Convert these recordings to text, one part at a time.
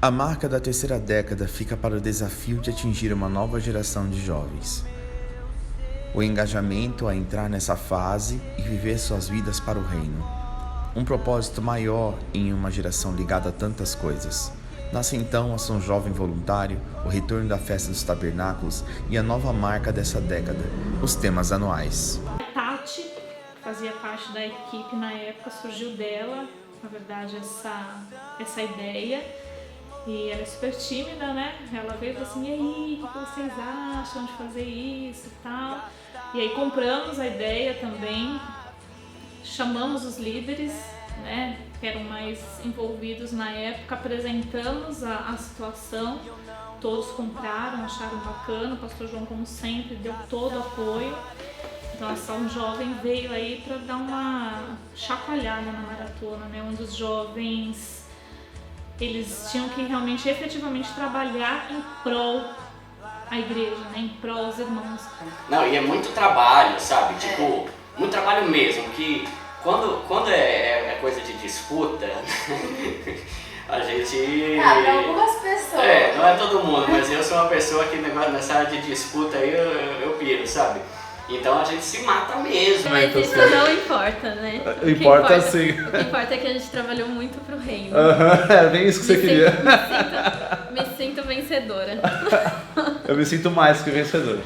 A marca da terceira década fica para o desafio de atingir uma nova geração de jovens. O engajamento a entrar nessa fase e viver suas vidas para o reino. Um propósito maior em uma geração ligada a tantas coisas. Nasce então a Ação Jovem Voluntário, o retorno da Festa dos Tabernáculos e a nova marca dessa década, os temas anuais. A Tati fazia parte da equipe na época, surgiu dela, na verdade, essa ideia. E ela é super tímida, né? Ela veio e falou assim, e aí, o que vocês acham de fazer isso e tal? E aí compramos a ideia também, chamamos os líderes, né, que eram mais envolvidos na época, apresentamos a situação, todos compraram, acharam bacana, o pastor João, como sempre, deu todo o apoio. Então a Ação Jovem veio aí para dar uma chacoalhada na maratona, né, onde os jovens eles tinham que realmente, efetivamente trabalhar em prol a igreja, né, em prol aos irmãos. Não, e é muito trabalho, sabe? Tipo, muito trabalho mesmo, que quando é coisa de disputa, a gente... para algumas pessoas. Não é todo mundo, mas eu sou uma pessoa que nessa área de disputa aí eu piro, sabe? Então a gente se mata mesmo. Mas isso não importa, né? Importa sim. O que importa é que a gente trabalhou muito pro reino. É bem isso que você queria. Me sinto vencedora. Eu me sinto mais que vencedor.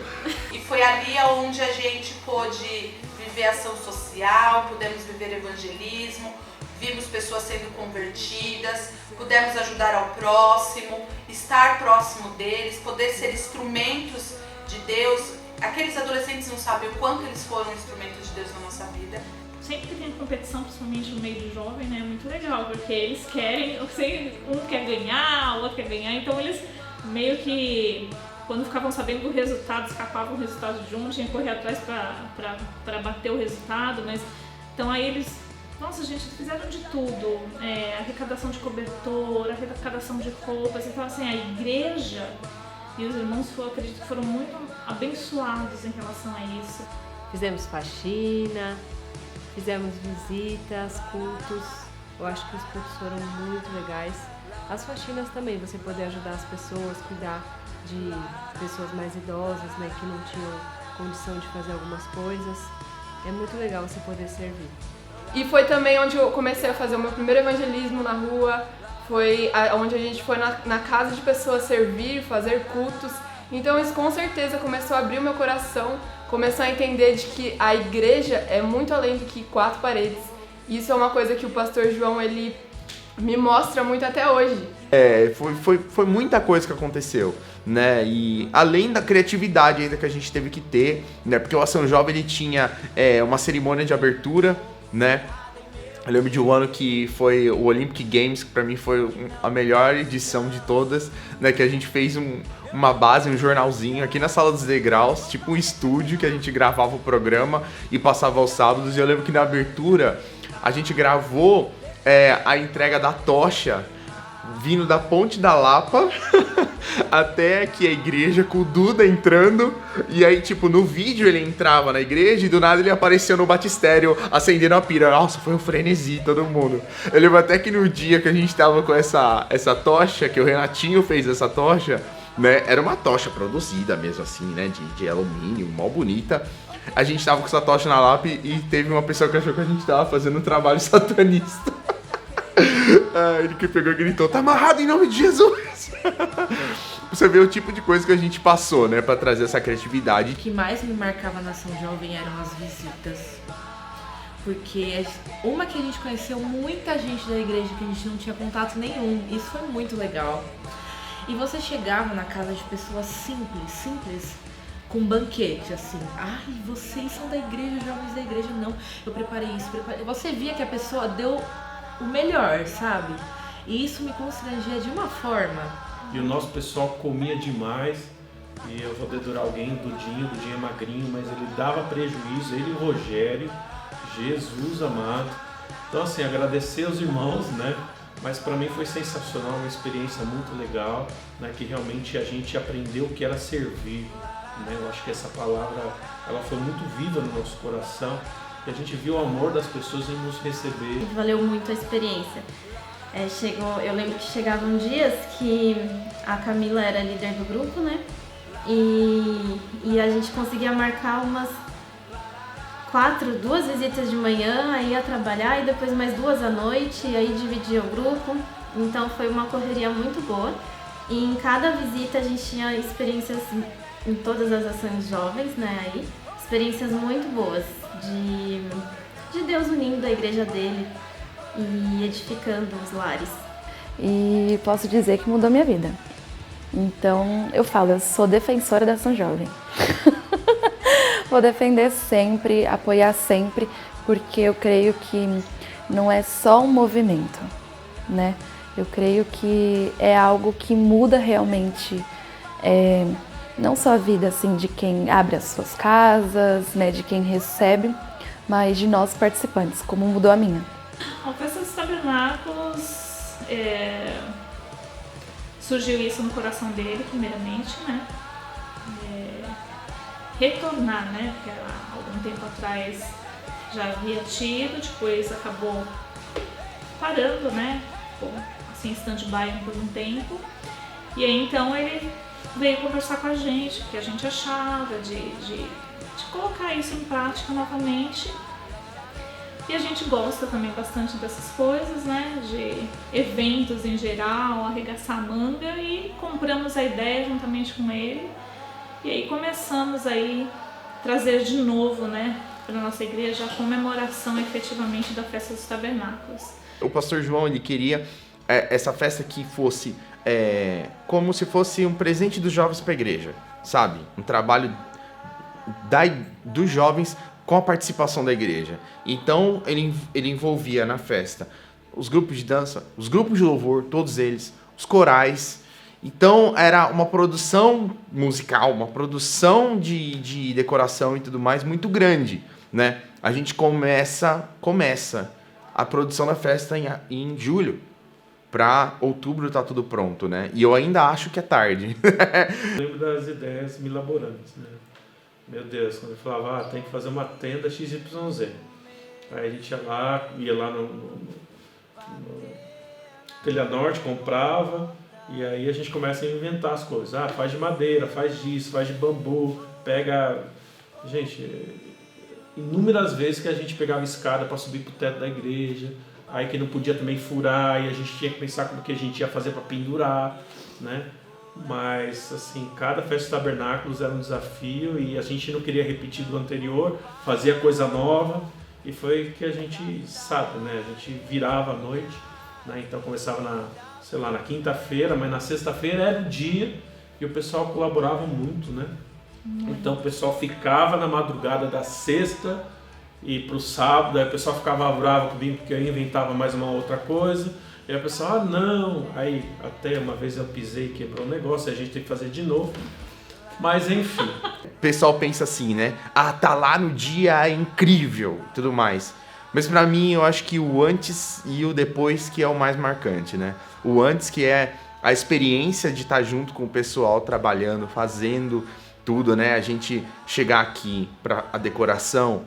E foi ali onde a gente pôde viver ação social, pudemos viver evangelismo, vimos pessoas sendo convertidas, pudemos ajudar ao próximo, estar próximo deles, poder ser instrumentos de Deus. Aqueles adolescentes não sabem o quanto eles foram instrumentos de Deus na nossa vida. Sempre que tem competição, principalmente no meio do jovem, né, é muito legal, porque eles querem, um quer ganhar, o outro quer ganhar, então eles meio que, quando ficavam sabendo do resultado, escapavam o resultado de um, tinha que correr atrás para bater o resultado, mas então aí eles, nossa gente, fizeram de tudo, arrecadação de cobertor, arrecadação de roupas, então assim, a igreja e os irmãos, eu acredito que foram muito abençoados em relação a isso. Fizemos faxina, fizemos visitas, cultos. Eu acho que os cultos foram muito legais. As faxinas também, você poder ajudar as pessoas, cuidar de pessoas mais idosas, né, que não tinham condição de fazer algumas coisas. É muito legal você poder servir. E foi também onde eu comecei a fazer o meu primeiro evangelismo na rua. Foi onde a gente foi na casa de pessoas servir, fazer cultos. Então isso com certeza começou a abrir o meu coração, começou a entender de que a igreja é muito além do que quatro paredes. Isso é uma coisa que o pastor João, ele me mostra muito até hoje. Foi muita coisa que aconteceu, né? E além da criatividade ainda que a gente teve que ter, né? Porque o Ação Jovem ele tinha uma cerimônia de abertura, né? Eu lembro de um ano que foi o Olympic Games, que pra mim foi a melhor edição de todas, né? Que a gente fez uma base, um jornalzinho aqui na Sala dos Degraus, tipo um estúdio que a gente gravava o programa e passava aos sábados. E eu lembro que na abertura a gente gravou a entrega da tocha vindo da Ponte da Lapa até aqui a igreja, com o Duda entrando, e aí, tipo, no vídeo ele entrava na igreja e do nada ele apareceu no batistério acendendo a pira. Nossa, foi um frenesi, todo mundo. Eu lembro até que no dia que a gente tava com essa tocha, que o Renatinho fez essa tocha, né, era uma tocha produzida mesmo assim, né, de alumínio, mó bonita. A gente tava com essa tocha na Lapa e teve uma pessoa que achou que a gente tava fazendo um trabalho satanista. Ele que pegou e gritou, tá amarrado em nome de Jesus. Você vê o tipo de coisa que a gente passou, né, pra trazer essa criatividade. O que mais me marcava na Ação Jovem eram as visitas. Porque uma que a gente conheceu muita gente da igreja que a gente não tinha contato nenhum. Isso foi muito legal. E você chegava na casa de pessoas simples, com banquete, assim. Ai, vocês são da igreja, jovens da igreja. Não, eu preparei isso, Você via que a pessoa deu o melhor, sabe? E isso me constrangia de uma forma. E o nosso pessoal comia demais. E eu vou dedurar alguém, o Dudinho é magrinho, mas ele dava prejuízo, ele e o Rogério. Jesus amado. Então assim, agradecer aos irmãos, né? Mas para mim foi sensacional, uma experiência muito legal, né? Que realmente a gente aprendeu o que era servir, né? Eu acho que essa palavra, ela foi muito viva no nosso coração, e a gente viu o amor das pessoas em nos receber. Valeu muito a experiência. Eu lembro que chegavam dias que a Camila era líder do grupo, né? E a gente conseguia marcar umas 2 visitas de manhã, aí ia trabalhar e depois mais 2 à noite, e aí dividia o grupo. Então foi uma correria muito boa. E em cada visita a gente tinha experiências em todas as ações jovens, né? Aí, experiências muito boas de Deus unindo a igreja dele e edificando os lares. E posso dizer que mudou minha vida. Então, eu sou defensora da ação jovem. Vou defender sempre, apoiar sempre, porque eu creio que não é só um movimento, né? Eu creio que é algo que muda realmente, não só a vida assim, de quem abre as suas casas, né, de quem recebe, mas de nós participantes, como mudou a minha. A Festa dos Tabernáculos surgiu isso no coração dele, primeiramente, né? Retornar, né? Porque há algum tempo atrás já havia tido, depois acabou parando, né? Ficou assim, stand-by por um tempo. E aí então ele veio conversar com a gente, o que a gente achava de colocar isso em prática novamente. E a gente gosta também bastante dessas coisas, né? De eventos em geral, arregaçar a manga, e compramos a ideia juntamente com ele. E aí começamos aí trazer de novo, né, para a nossa igreja a comemoração efetivamente da Festa dos Tabernáculos. O pastor João, ele queria essa festa que fosse como se fosse um presente dos jovens para a igreja, sabe? Um trabalho dos jovens com a participação da igreja. Então, ele envolvia na festa os grupos de dança, os grupos de louvor, todos eles, os corais. Então, era uma produção musical, uma produção de decoração e tudo mais muito grande, né? A gente começa a produção da festa em julho. Para outubro tá tudo pronto, né? E eu ainda acho que é tarde. Lembro das ideias milaborantes, né? Meu Deus, quando eu falava, tem que fazer uma tenda XYZ. Aí a gente ia lá no Telha Norte, comprava, e aí a gente começa a inventar as coisas. Faz de madeira, faz disso, faz de bambu, pega... Gente, inúmeras vezes que a gente pegava escada para subir pro teto da igreja, aí que não podia também furar, e a gente tinha que pensar como que a gente ia fazer para pendurar, né? Mas, assim, cada Festa dos Tabernáculos era um desafio e a gente não queria repetir do anterior, fazia coisa nova, e foi que a gente sabe, né? A gente virava à noite, né? Então começava na quinta-feira, mas na sexta-feira era o dia e o pessoal colaborava muito, né? Então o pessoal ficava na madrugada da sexta e pro sábado, aí o pessoal ficava bravo comigo porque eu inventava mais uma outra coisa. E aí o pessoal, não, aí até uma vez eu pisei e quebrou o negócio, a gente tem que fazer de novo. Mas enfim. O pessoal pensa assim, né? Tá lá no dia, é incrível, tudo mais. Mas pra mim, eu acho que o antes e o depois que é o mais marcante, né? O antes que é a experiência de estar junto com o pessoal, trabalhando, fazendo tudo, né? A gente chegar aqui pra a decoração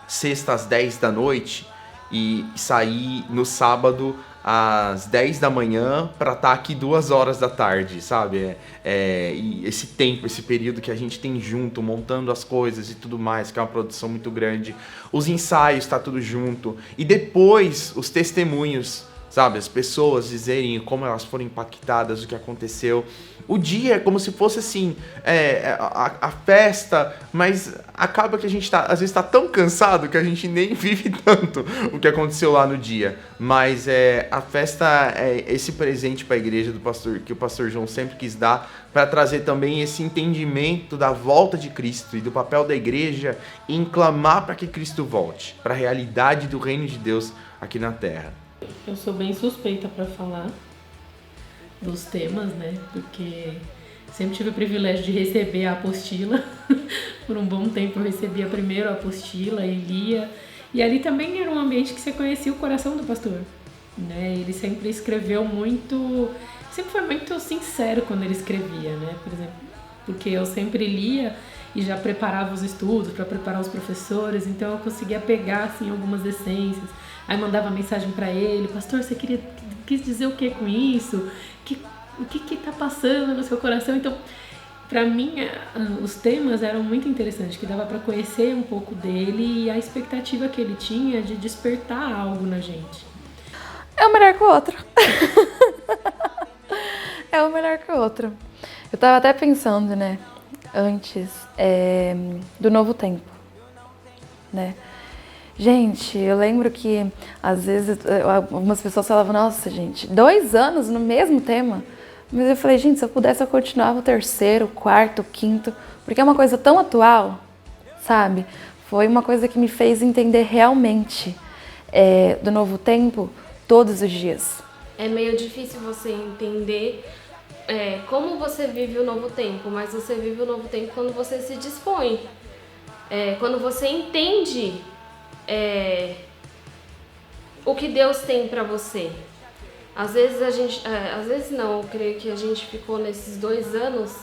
sexta às 10 da noite e sair no sábado às 10 da manhã para estar aqui 2 horas da tarde, sabe? E esse tempo, esse período que a gente tem junto, montando as coisas e tudo mais, que é uma produção muito grande. Os ensaios, tá tudo junto. E depois, os testemunhos, sabe? As pessoas dizerem como elas foram impactadas, o que aconteceu. O dia é como se fosse assim, a festa, mas acaba que a gente às vezes está tão cansado que a gente nem vive tanto o que aconteceu lá no dia. Mas a festa é esse presente para a igreja do pastor, que o pastor João sempre quis dar, para trazer também esse entendimento da volta de Cristo e do papel da igreja em clamar para que Cristo volte, para a realidade do reino de Deus aqui na terra. Eu sou bem suspeita para falar dos temas, né? Porque sempre tive o privilégio de receber a apostila. Por um bom tempo eu recebia primeiro a apostila e lia. E ali também era um ambiente que você conhecia o coração do pastor, né? Ele sempre escreveu muito... Sempre foi muito sincero quando ele escrevia, né? Por exemplo, porque eu sempre lia e já preparava os estudos para preparar os professores, então eu conseguia pegar, assim, algumas essências. Aí mandava mensagem para ele, pastor, você quis dizer o que com isso? O que tá passando no seu coração? Então, para mim, os temas eram muito interessantes, que dava para conhecer um pouco dele e a expectativa que ele tinha de despertar algo na gente. É um melhor que o outro. É um melhor que o outro. Eu tava até pensando, né, antes do Novo Tempo, né? Gente, eu lembro que às vezes algumas pessoas falavam, nossa, gente, 2 anos no mesmo tema. Mas eu falei, gente, se eu pudesse eu continuava o 3º, 4º, 5º, porque é uma coisa tão atual, sabe? Foi uma coisa que me fez entender realmente do Novo Tempo todos os dias. É meio difícil você entender como você vive o Novo Tempo, mas você vive o Novo Tempo quando você se dispõe. Quando você entende o que Deus tem pra você. Às vezes às vezes não, eu creio que a gente ficou nesses 2 anos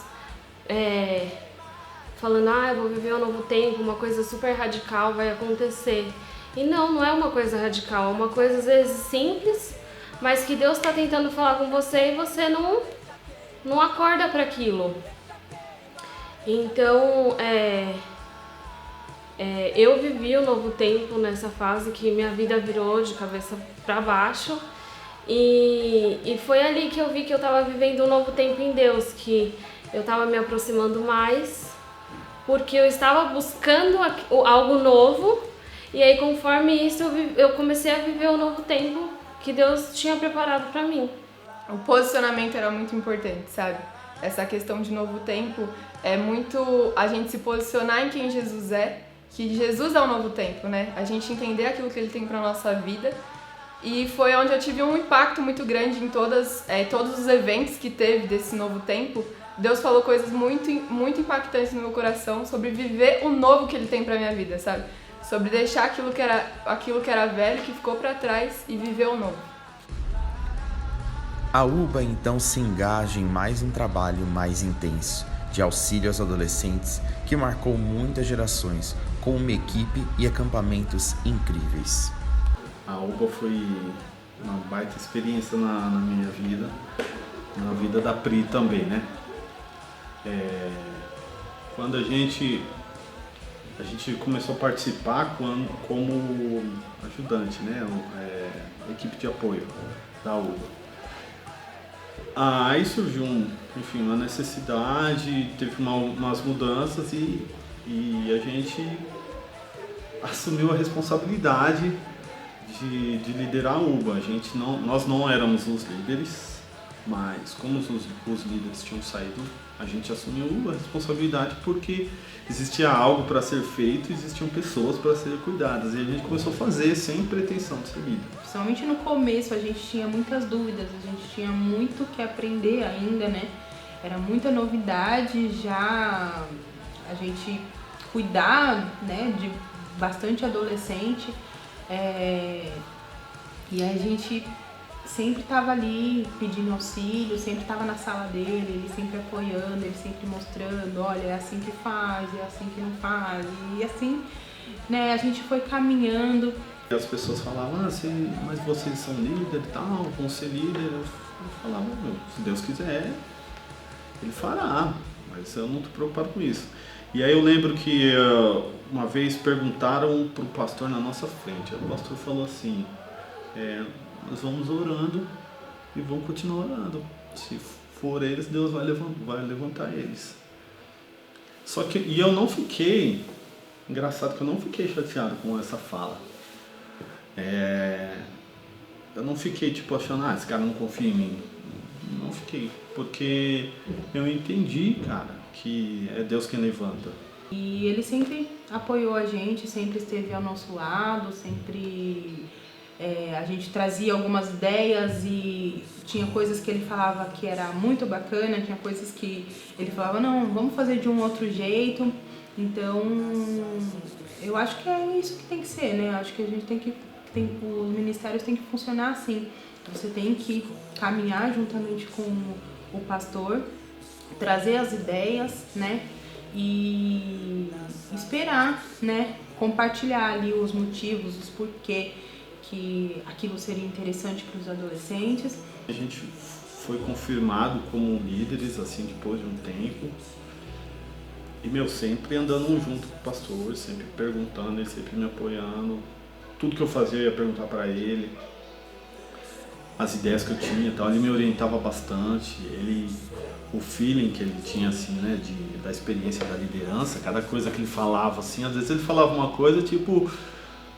falando, eu vou viver um novo tempo, uma coisa super radical vai acontecer. E não é uma coisa radical, é uma coisa às vezes simples, mas que Deus está tentando falar com você e você não acorda para aquilo. Então, eu vivi o novo tempo nessa fase que minha vida virou de cabeça para baixo. E foi ali que eu vi que eu estava vivendo um novo tempo em Deus, que eu estava me aproximando mais, porque eu estava buscando algo novo, e aí conforme isso eu comecei a viver o novo tempo que Deus tinha preparado para mim. O posicionamento era muito importante, sabe? Essa questão de novo tempo é muito a gente se posicionar em quem Jesus é, que Jesus é o novo tempo, né? A gente entender aquilo que Ele tem para nossa vida. E foi onde eu tive um impacto muito grande em todos os eventos que teve desse novo tempo. Deus falou coisas muito, muito impactantes no meu coração sobre viver o novo que Ele tem pra minha vida, sabe? Sobre deixar aquilo que era velho, que ficou pra trás, e viver o novo. A UBA então se engaja em mais um trabalho mais intenso, de auxílio aos adolescentes, que marcou muitas gerações, com uma equipe e acampamentos incríveis. A UBA foi uma baita experiência na minha vida, na vida da Pri também, né? Quando a gente começou a participar como ajudante, né? Equipe de apoio da UBA. Aí surgiu uma necessidade, teve umas mudanças e a gente assumiu a responsabilidade de liderar a UBA. Nós não éramos os líderes, mas como os líderes tinham saído, a gente assumiu a responsabilidade porque existia algo para ser feito, existiam pessoas para serem cuidadas, e a gente começou a fazer sem pretensão de ser líder. Principalmente no começo a gente tinha muitas dúvidas, a gente tinha muito que aprender ainda, né? Era muita novidade já a gente cuidar, né, de bastante adolescente. E a gente sempre estava ali pedindo auxílio, sempre estava na sala dele, ele sempre apoiando, ele sempre mostrando, olha, é assim que faz, é assim que não faz. E assim, né, a gente foi caminhando. As pessoas falavam, mas vocês são líder e tal, vão ser líder. Eu falava, se Deus quiser, Ele fará, mas eu não estou preocupado com isso. E aí eu lembro que uma vez perguntaram para o pastor na nossa frente, o pastor falou assim, nós vamos orando e vamos continuar orando. Se for eles, Deus vai levantar eles. Só que, e eu não fiquei, engraçado que eu não fiquei chateado com essa fala. Eu não fiquei tipo achando, esse cara não confia em mim. Não fiquei, porque eu entendi, cara, que é Deus quem levanta. E ele sempre apoiou a gente, sempre esteve ao nosso lado, sempre a gente trazia algumas ideias e tinha coisas que ele falava que era muito bacana, tinha coisas que ele falava, não, vamos fazer de um outro jeito. Então, eu acho que é isso que tem que ser, né? Eu acho que a gente os ministérios têm que funcionar assim. Você tem que caminhar juntamente com o pastor, trazer as ideias, né? E esperar, né? Compartilhar ali os motivos, os porquê que aquilo seria interessante para os adolescentes. A gente foi confirmado como líderes, assim, depois de um tempo. E, sempre andando junto com o pastor, sempre perguntando, ele sempre me apoiando. Tudo que eu fazia eu ia perguntar para ele. As ideias que eu tinha e tal, ele me orientava bastante. O feeling que ele tinha, assim, né, da experiência da liderança, cada coisa que ele falava, assim, às vezes ele falava uma coisa, tipo,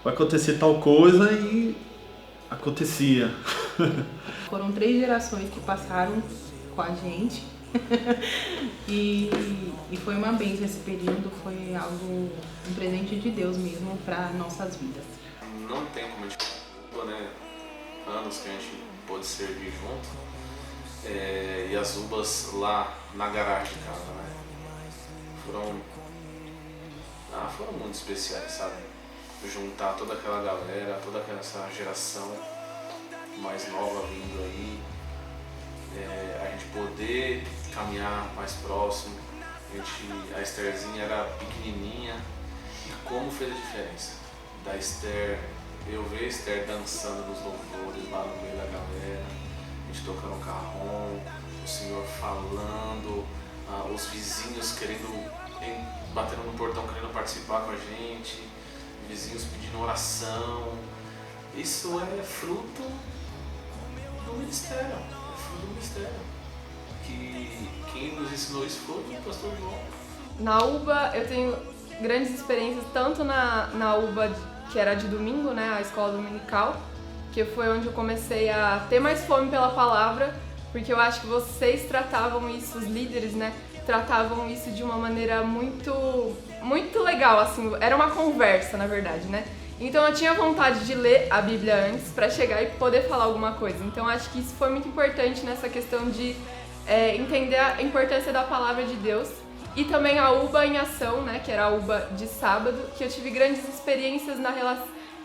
vai acontecer tal coisa e acontecia. Foram 3 gerações que passaram com a gente e foi uma bênção esse período, foi algo, um presente de Deus mesmo para nossas vidas. Não tem como a gente, né, anos que a gente pôde servir junto, e as UBAs lá na garagem de casa, né, foram muito especiais, sabe? Juntar toda aquela galera, toda essa geração mais nova vindo aí, a gente poder caminhar mais próximo. A Estherzinha era pequenininha e como fez a diferença da Esther, eu ver a Esther dançando nos louvores lá no meio da galera, a gente tocando carrom, o Senhor falando, os vizinhos batendo no portão querendo participar com a gente, vizinhos pedindo oração. Isso é fruto do ministério, que quem nos ensinou isso foi o pastor João. Na UBA eu tenho grandes experiências, tanto na UBA que era de domingo, né, a escola dominical, que foi onde eu comecei a ter mais fome pela palavra, porque eu acho que vocês tratavam isso, os líderes, né, tratavam isso de uma maneira muito, muito legal, assim, era uma conversa, na verdade, né. Então eu tinha vontade de ler a Bíblia antes para chegar e poder falar alguma coisa. Então acho que isso foi muito importante nessa questão de entender a importância da palavra de Deus. E também a UBA em ação, né, que era a UBA de sábado, que eu tive grandes experiências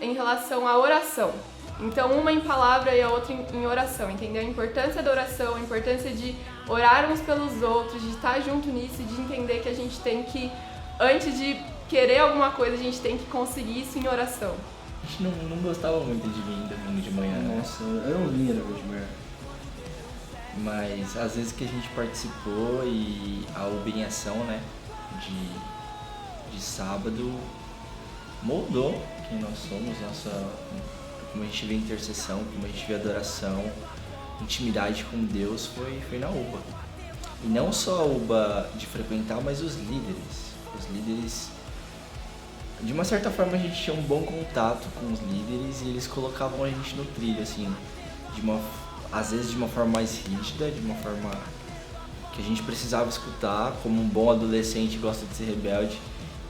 em relação à oração. Então uma em palavra e a outra em oração. Entender a importância da oração, a importância de orar uns pelos outros, de estar junto nisso e de entender que a gente tem que, antes de querer alguma coisa, a gente tem que conseguir isso em oração. A gente não gostava muito de vir domingo de manhã, né? Nossa, eu não vinha domingo de manhã. Mas às vezes que a gente participou e a UBA em ação, né, de sábado, moldou quem nós somos, como a gente vê intercessão, como a gente vê adoração, intimidade com Deus, foi na UBA. E não só a UBA de frequentar, mas os líderes. Os líderes, de uma certa forma, a gente tinha um bom contato com os líderes e eles colocavam a gente no trilho, assim, às vezes de uma forma mais rígida, de uma forma que a gente precisava escutar, como um bom adolescente que gosta de ser rebelde,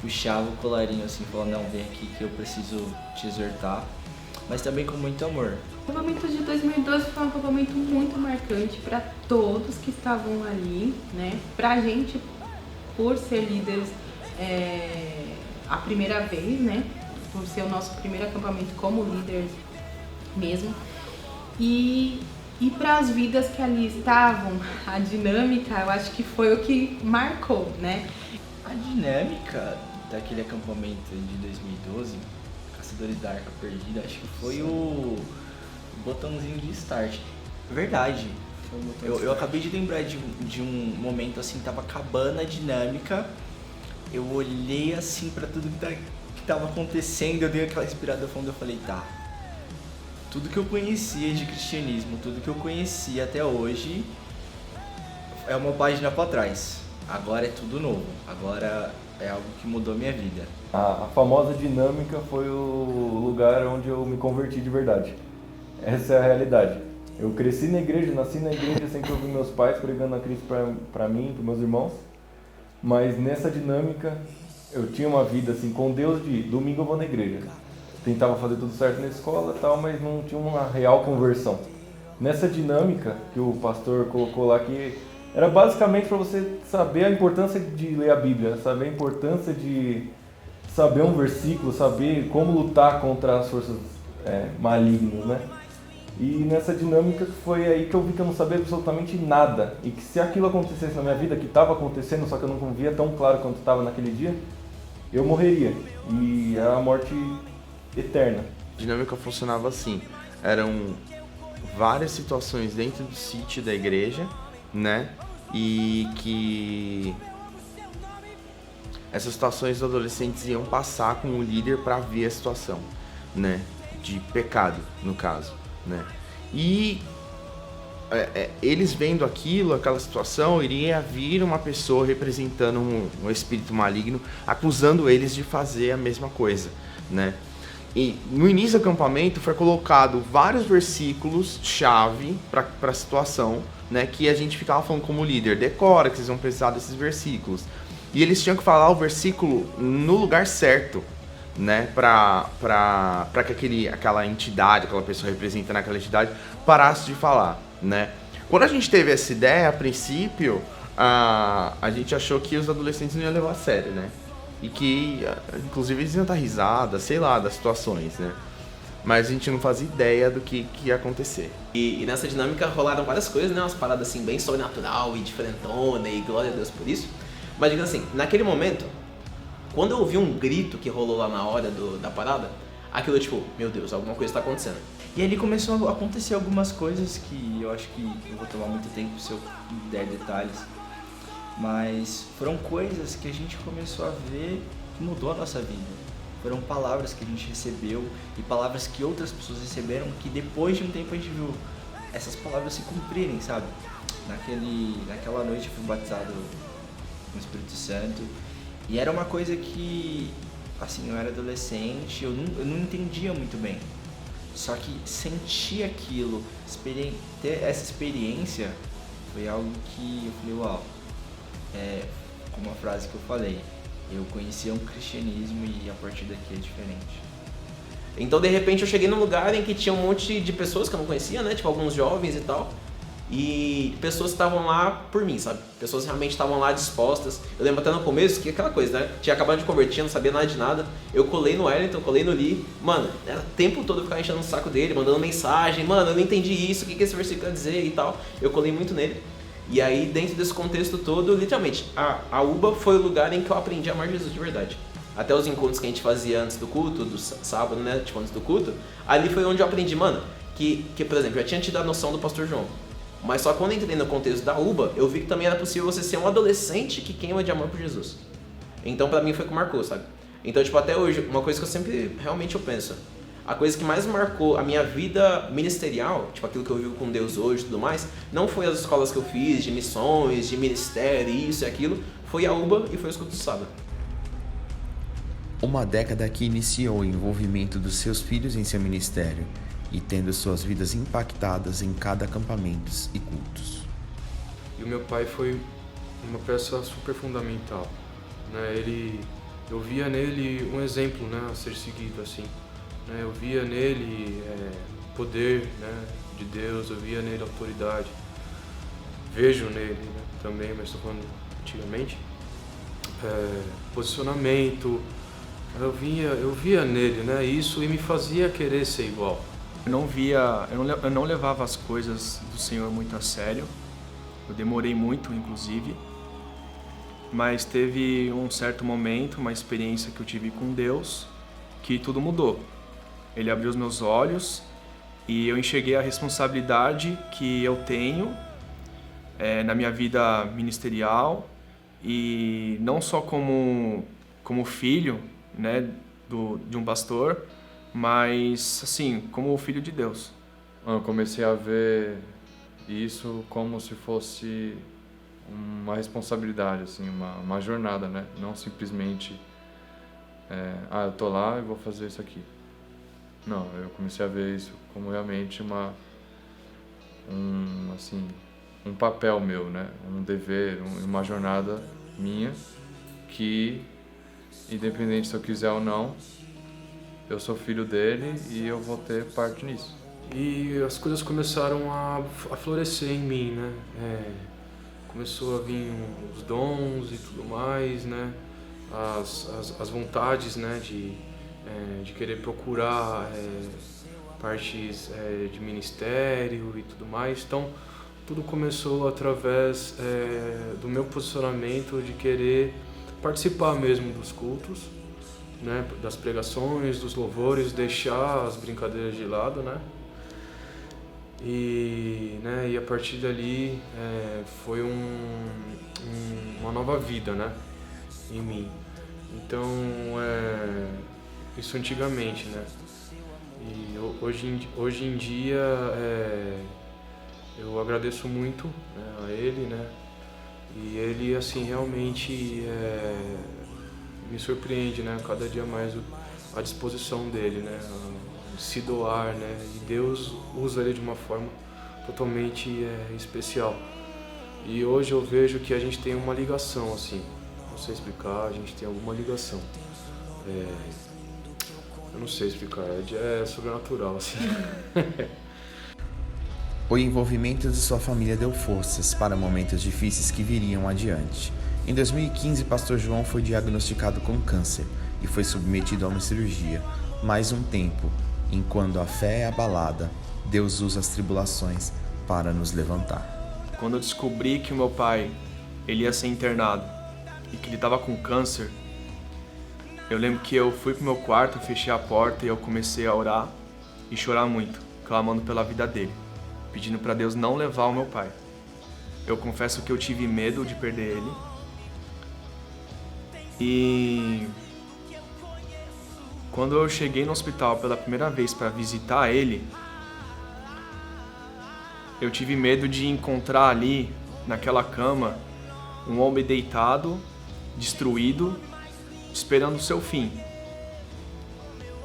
puxava o colarinho assim, falando, não, vem aqui que eu preciso te exortar, mas também com muito amor. O acampamento de 2012 foi um acampamento muito marcante para todos que estavam ali, né? Pra gente, por ser líderes a primeira vez, né? Por ser o nosso primeiro acampamento como líderes mesmo. E para as vidas que ali estavam, a dinâmica, eu acho que foi o que marcou, né? A dinâmica daquele acampamento de 2012, Caçadores da Arca Perdida, acho que foi o botãozinho de start. Verdade. Eu acabei de lembrar de um momento assim, tava acabando a dinâmica, eu olhei assim pra tudo que tava acontecendo, eu dei aquela inspirada fundo, eu falei, tá, tudo que eu conhecia de cristianismo, tudo que eu conhecia até hoje é uma página pra trás. Agora é tudo novo, agora é algo que mudou minha vida. A famosa dinâmica foi o lugar onde eu me converti de verdade. Essa é a realidade. Eu cresci na igreja, nasci na igreja, sempre ouvi meus pais pregando a Cristo pra mim, pros meus irmãos. Mas nessa dinâmica, eu tinha uma vida assim com Deus de domingo eu vou na igreja. Tentava fazer tudo certo na escola e tal, mas não tinha uma real conversão. Nessa dinâmica que o pastor colocou lá, que era basicamente para você saber a importância de ler a Bíblia, saber a importância de saber um versículo, saber como lutar contra as forças malignas, né? E nessa dinâmica foi aí que eu vi que eu não sabia absolutamente nada. E que se aquilo acontecesse na minha vida, que estava acontecendo, só que eu não via tão claro quanto estava naquele dia, eu morreria. E era a morte eterna. dinâmica funcionava assim. Eram várias situações dentro do sítio da igreja, né? E que essas situações os adolescentes iam passar com o líder para ver a situação, né? De pecado, no caso, né? E eles vendo aquela situação, iria vir uma pessoa representando um espírito maligno, acusando eles de fazer a mesma coisa, né? E no início do acampamento foi colocado vários versículos-chave para a situação, né? Que a gente ficava falando como líder, decora que vocês vão precisar desses versículos. E eles tinham que falar o versículo no lugar certo, né? Para que aquela entidade, aquela pessoa representando aquela entidade, parasse de falar, né? Quando a gente teve essa ideia, a princípio, a gente achou que os adolescentes não iam levar a sério, né? E que, inclusive, eles iam dar risada, sei lá, das situações, né? Mas a gente não fazia ideia do que ia acontecer. E nessa dinâmica rolaram várias coisas, né? Umas paradas assim bem sobrenatural e diferentona e glória a Deus por isso. Mas digamos assim, naquele momento, quando eu ouvi um grito que rolou lá na hora da parada, aquilo tipo, meu Deus, alguma coisa tá acontecendo. E ali começou a acontecer algumas coisas que eu acho que eu vou tomar muito tempo se eu der detalhes. Mas foram coisas que a gente começou a ver que mudou a nossa vida. Foram palavras que a gente recebeu e palavras que outras pessoas receberam que depois de um tempo a gente viu essas palavras se cumprirem, sabe? Naquela noite eu fui batizado no Espírito Santo e era uma coisa que, assim, eu era adolescente, eu não entendia muito bem. Só que sentir aquilo, ter essa experiência foi algo que eu falei, uau. Como a frase que eu falei, eu conhecia um cristianismo e a partir daqui é diferente. Então de repente eu cheguei num lugar em que tinha um monte de pessoas que eu não conhecia, né? Tipo alguns jovens e tal. E pessoas que estavam lá por mim, sabe? Pessoas realmente estavam lá dispostas. Eu lembro até no começo que aquela coisa, né? Tinha acabado de converter, não sabia nada de nada. Eu colei no Wellington, colei no Lee. Mano, era o tempo todo eu ficava enchendo o saco dele, mandando mensagem. Mano, eu não entendi isso, o que esse versículo quer dizer e tal. Eu colei muito nele. E aí, dentro desse contexto todo, literalmente, a UBA foi o lugar em que eu aprendi a amar Jesus de verdade. Até os encontros que a gente fazia antes do culto, do sábado, né, tipo antes do culto, ali foi onde eu aprendi, mano, que por exemplo, eu já tinha tido a noção do Pastor João. Mas só quando eu entrei no contexto da UBA, eu vi que também era possível você ser um adolescente que queima de amor por Jesus. Então, pra mim, foi o que marcou, sabe? Então, tipo, até hoje, uma coisa que eu sempre realmente eu penso, a coisa que mais marcou a minha vida ministerial, tipo aquilo que eu vivo com Deus hoje e tudo mais, não foi as escolas que eu fiz, de missões, de ministério, isso e aquilo, foi a UBA e foi os cultos do sábado. Uma década que iniciou o envolvimento dos seus filhos em seu ministério e tendo suas vidas impactadas em cada acampamento e cultos. E o meu pai foi uma peça super fundamental, né? Eu via nele um exemplo, né, a ser seguido, assim. Eu via nele poder, né, de Deus, eu via nele autoridade. Vejo nele, né, também, mas estou falando antigamente. Posicionamento, eu via nele, né, isso e me fazia querer ser igual. Eu não levava as coisas do Senhor muito a sério. Eu demorei muito, inclusive. Mas teve um certo momento, uma experiência que eu tive com Deus, que tudo mudou. Ele abriu os meus olhos e eu enxerguei a responsabilidade que eu tenho na minha vida ministerial e não só como filho, né, de um pastor, mas assim, como filho de Deus. Eu comecei a ver isso como se fosse uma responsabilidade, assim, uma jornada, né? Não simplesmente, eu tô lá e vou fazer isso aqui. Não, eu comecei a ver isso como realmente um papel meu, né? Um dever, uma jornada minha que, independente se eu quiser ou não, eu sou filho dele e eu vou ter parte nisso. E as coisas começaram a florescer em mim, né? Começou a vir os dons e tudo mais, né? As vontades, né? De querer procurar partes de ministério e tudo mais. Então, tudo começou através do meu posicionamento de querer participar mesmo dos cultos, né, das pregações, dos louvores, deixar as brincadeiras de lado, né? E a partir dali foi uma nova vida, né, em mim. Então, isso antigamente, né? E hoje em dia eu agradeço muito, né, a ele, né? E ele, assim, realmente me surpreende, né? Cada dia mais a disposição dele, né? Se doar, né? E Deus usa ele de uma forma totalmente especial. E hoje eu vejo que a gente tem uma ligação, assim, não sei explicar, a gente tem alguma ligação. Eu não sei explicar, é sobrenatural, assim. O envolvimento de sua família deu forças para momentos difíceis que viriam adiante. Em 2015, Pastor João foi diagnosticado com câncer e foi submetido a uma cirurgia. Mais um tempo, enquanto a fé é abalada, Deus usa as tribulações para nos levantar. Quando eu descobri que o meu pai ele ia ser internado e que ele estava com câncer, eu lembro que eu fui pro meu quarto, fechei a porta e eu comecei a orar e chorar muito, clamando pela vida dele, pedindo para Deus não levar o meu pai. Eu confesso que eu tive medo de perder ele. E quando eu cheguei no hospital pela primeira vez para visitar ele, eu tive medo de encontrar ali, naquela cama, um homem deitado, destruído, esperando o seu fim.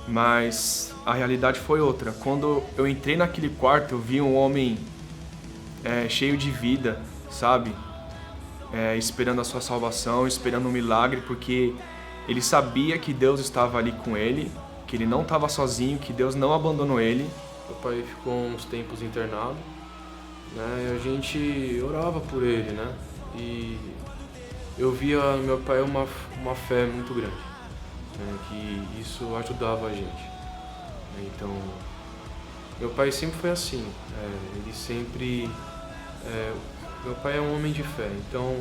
Mas a realidade foi outra. Quando eu entrei naquele quarto, eu vi um homem cheio de vida, sabe? Esperando a sua salvação, esperando um milagre, porque ele sabia que Deus estava ali com ele, que ele não estava sozinho, que Deus não abandonou ele. Meu pai ficou uns tempos internado, né? E a gente orava por ele, né? E eu via no meu pai uma fé muito grande, né? Que isso ajudava a gente. Então, meu pai sempre foi assim, ele sempre... meu pai é um homem de fé, então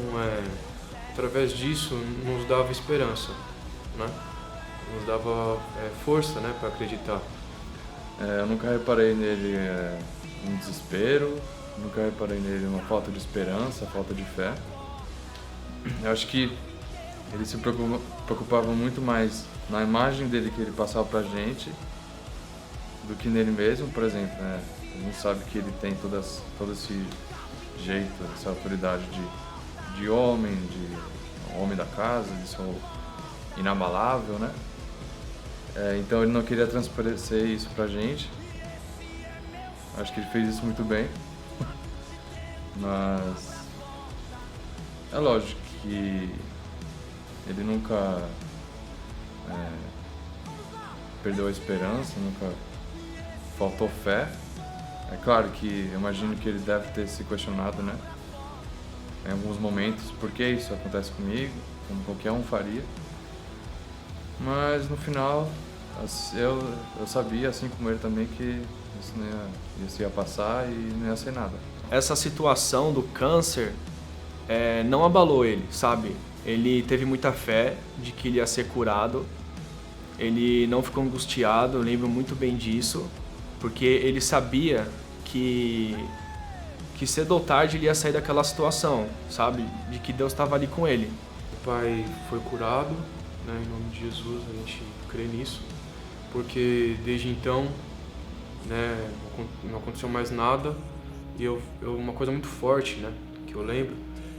através disso nos dava esperança, né? Nos dava força, né, para acreditar. Eu nunca reparei nele um desespero, nunca reparei nele uma falta de esperança, falta de fé. Eu acho que ele se preocupava muito mais na imagem dele que ele passava pra gente do que nele mesmo, por exemplo, né? A gente sabe que ele tem todo esse jeito, essa autoridade de homem, de homem da casa, de ser inabalável, né? Então ele não queria transparecer isso pra gente. Acho que ele fez isso muito bem. Mas é lógico que ele nunca perdeu a esperança, nunca faltou fé. É claro que eu imagino que ele deve ter se questionado, né? Em alguns momentos, por que isso acontece comigo, como qualquer um faria. Mas no final, eu sabia, assim como ele também, que isso ia passar e não ia ser nada. Essa situação do câncer não abalou ele, sabe? Ele teve muita fé de que ele ia ser curado. Ele não ficou angustiado, eu lembro muito bem disso, porque ele sabia que cedo ou tarde ele ia sair daquela situação, sabe? De que Deus estava ali com ele. O pai foi curado, né? Em nome de Jesus, a gente crê nisso, porque desde então, né, não aconteceu mais nada. E uma coisa muito forte, né, que eu lembro,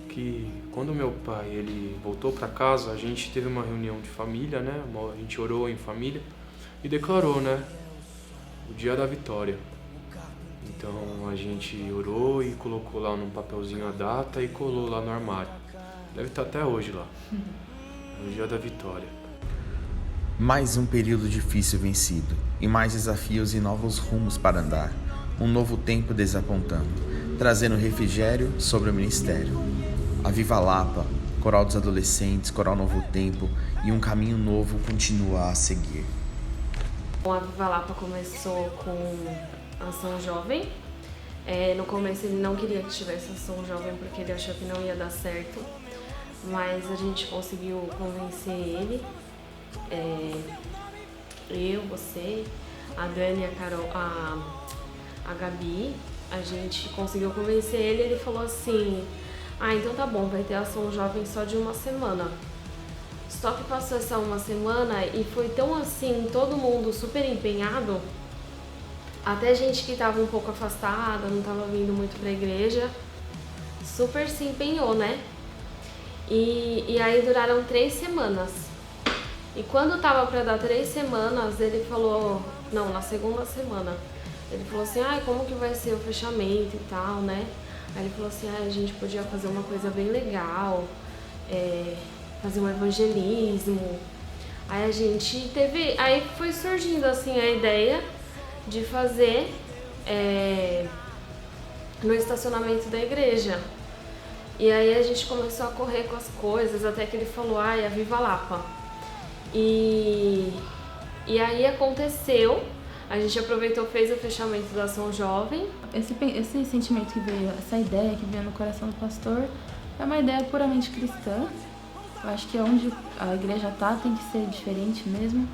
que quando meu pai ele voltou para casa, a gente teve uma reunião de família, né? A gente orou em família e declarou, né, o dia da vitória. Então a gente orou e colocou lá num papelzinho a data e colou lá no armário. Deve estar até hoje lá. É o dia da vitória. Mais um período difícil vencido e mais desafios e novos rumos para andar. Um novo tempo desapontando, trazendo refrigério sobre o ministério. A Viva Lapa, Coral dos Adolescentes, Coral Novo Tempo e um caminho novo continua a seguir. A Viva Lapa começou com ação jovem. No começo ele não queria que tivesse ação jovem porque ele achou que não ia dar certo, mas a gente conseguiu convencer ele Eu, você, a Dani, a Carol, a Gabi, a gente conseguiu convencer ele falou assim, então tá bom, vai ter ação jovem só de uma semana. Só que passou essa uma semana e foi tão assim, todo mundo super empenhado, até gente que tava um pouco afastada, não tava vindo muito pra igreja, super se empenhou, né? E aí duraram 3 semanas. E quando tava pra dar 3 semanas, ele falou, não, na segunda semana, ele falou assim, como que vai ser o fechamento e tal, né? Aí ele falou assim, a gente podia fazer uma coisa bem legal, fazer um evangelismo. Aí a gente teve, aí foi surgindo assim a ideia de fazer no estacionamento da igreja. E aí a gente começou a correr com as coisas, até que ele falou, a Viva Lapa. E aí aconteceu, a gente aproveitou, fez o fechamento da Ação Jovem. Esse sentimento que veio, essa ideia que veio no coração do pastor, é uma ideia puramente cristã. Eu acho que onde a igreja tem que ser diferente mesmo.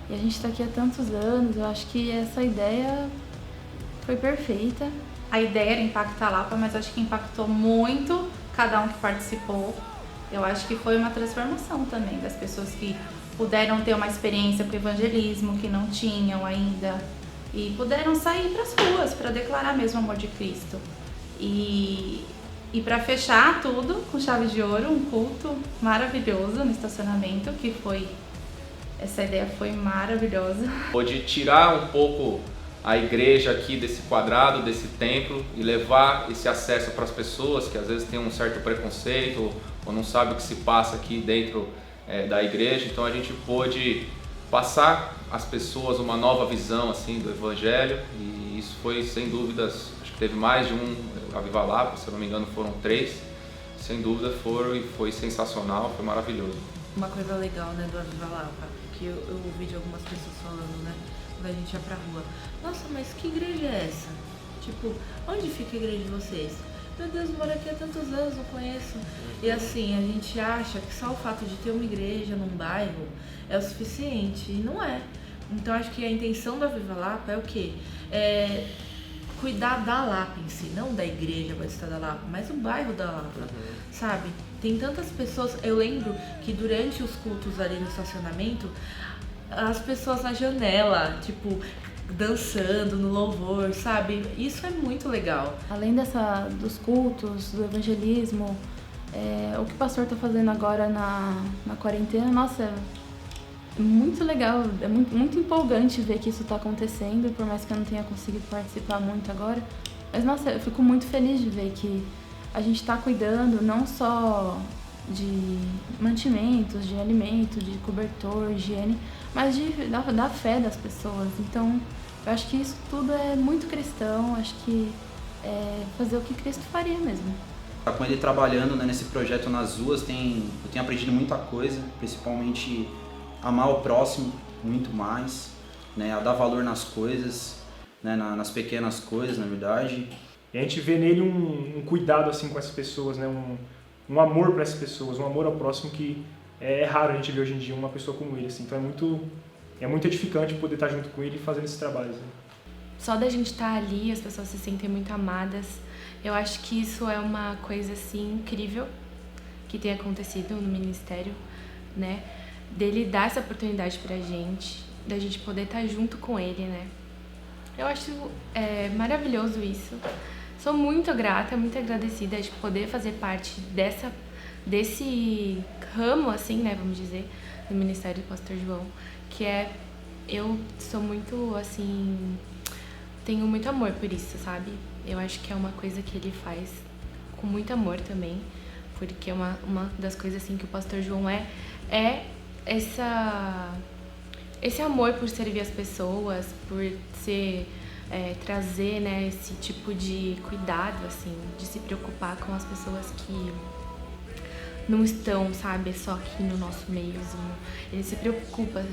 E a gente está aqui há tantos anos, eu acho que essa ideia foi perfeita. A ideia era impactar a Lapa, mas acho que impactou muito cada um que participou. Eu acho que foi uma transformação também das pessoas que puderam ter uma experiência com o evangelismo, que não tinham ainda, e puderam sair para as ruas para declarar mesmo o amor de Cristo. E para fechar tudo com chave de ouro, um culto maravilhoso no estacionamento, que foi... Essa ideia foi maravilhosa. Pôde tirar um pouco a igreja aqui desse quadrado, desse templo, e levar esse acesso para as pessoas que às vezes têm um certo preconceito ou não sabem o que se passa aqui dentro da igreja. Então a gente pôde passar às pessoas uma nova visão assim do evangelho, e isso foi sem dúvidas, acho que teve mais de a Viva Lapa, se eu não me engano foram 3, sem dúvida foi sensacional, foi maravilhoso. Uma coisa legal, né, do Viva Lapa, que eu ouvi de algumas pessoas falando, né, quando a gente ia pra rua, nossa, mas que igreja é essa? Tipo, onde fica a igreja de vocês? Meu Deus, eu moro aqui há tantos anos, não conheço. E assim, a gente acha que só o fato de ter uma igreja num bairro é o suficiente, e não é. Então acho que a intenção da Viva Lapa é o quê? Cuidar da Lapa em si, não da igreja Batista da Lapa, mas o bairro da Lapa, sabe? Tem tantas pessoas, eu lembro que durante os cultos ali no estacionamento, as pessoas na janela, tipo, dançando no louvor, sabe? Isso é muito legal. Além dos cultos, do evangelismo, o que o pastor está fazendo agora na quarentena, nossa, é muito legal, é muito empolgante ver que isso está acontecendo, por mais que eu não tenha conseguido participar muito agora. Mas, nossa, eu fico muito feliz de ver que a gente está cuidando não só de mantimentos, de alimento, de cobertor, higiene, mas da fé das pessoas. Então, eu acho que isso tudo é muito cristão, acho que é fazer o que Cristo faria mesmo. Com ele trabalhando, né, nesse projeto nas ruas, eu tenho aprendido muita coisa, principalmente amar o próximo muito mais, né, a dar valor nas coisas, né, nas pequenas coisas, na verdade. E a gente vê nele um cuidado assim com essas pessoas, né, um amor para essas pessoas, um amor ao próximo que é raro a gente ver hoje em dia uma pessoa como ele, assim. Então é muito edificante poder estar junto com ele e fazendo esse trabalho. Né? Só da gente estar ali, as pessoas se sentem muito amadas. Eu acho que isso é uma coisa assim incrível que tem acontecido no ministério, né? Dele dar essa oportunidade pra gente, da gente poder estar junto com ele, né? Eu acho maravilhoso isso. Sou muito grata, muito agradecida de poder fazer parte desse ramo, assim, né, vamos dizer, do Ministério do Pastor João, que eu sou muito, assim, tenho muito amor por isso, sabe? Eu acho que é uma coisa que ele faz com muito amor também, porque é uma das coisas, assim, que o Pastor João é esse amor por servir as pessoas, por trazer, né, esse tipo de cuidado, assim, de se preocupar com as pessoas que não estão, sabe, só aqui no nosso meio. Ele se preocupa